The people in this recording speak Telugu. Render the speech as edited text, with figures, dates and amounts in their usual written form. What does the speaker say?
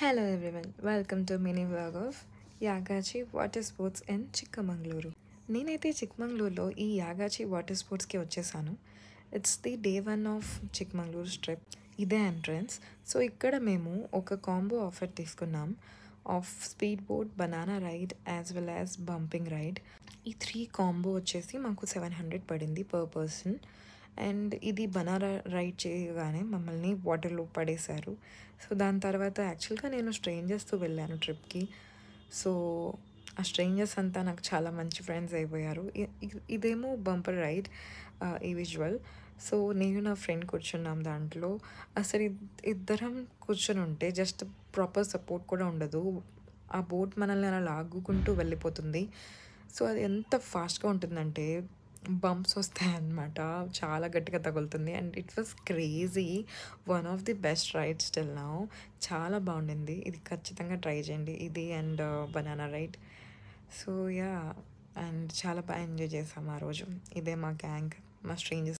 Hello everyone, welcome to mini vlog of Yagachi water sports in Chikkamagaluru. నేనైతే చిక్కమంగళూరులో ఈ యాగాచి వాటర్ స్పోర్ట్స్కి వచ్చేసాను. It's the day 1 of Chikkamagaluru trip. ఇదే ఎంట్రన్స్. సో ఇక్కడ మేము ఒక కాంబో ఆఫర్ తీసుకున్నాం of speed boat, banana ride as well as bumping ride. ఈ 3 కాంబో వచ్చేసి మాకు 700 పడింది పర్ పర్సన్. అండ్ ఇది బనానా రైడ్ చేయగానే మమ్మల్ని వాటర్లో పడేశారు. సో దాని తర్వాత యాక్చువల్గా నేను స్ట్రేంజర్స్తో వెళ్ళాను ట్రిప్కి. సో ఆ స్ట్రేంజర్స్ అంతా నాకు చాలా మంచి ఫ్రెండ్స్ అయిపోయారు. ఇదేమో బంపర్ రైడ్, ఈ విజువల్. సో నేను నా ఫ్రెండ్ కూర్చున్నాం దాంట్లో. అసలు ఇద్దరం కూర్చొని ఉంటే జస్ట్ ప్రాపర్ సపోర్ట్ కూడా ఉండదు. ఆ బోట్ మనల్ని అలా లాగుకుంటూ వెళ్ళిపోతుంది. సో అది ఎంత ఫాస్ట్గా ఉంటుందంటే బంప్స్ వస్తాయన్నమాట, చాలా గట్టిగా తగులుతుంది. And it was crazy, one of the best rides still now. చాలా బాగుండింది. ఇది ఖచ్చితంగా ట్రై చేయండి, ఇది and banana ride. So yeah, and చాలా బాగా ఎంజాయ్ చేసాం ఆ రోజు. ఇదే మా గ్యాంగ్, మా స్ట్రేంజర్స్.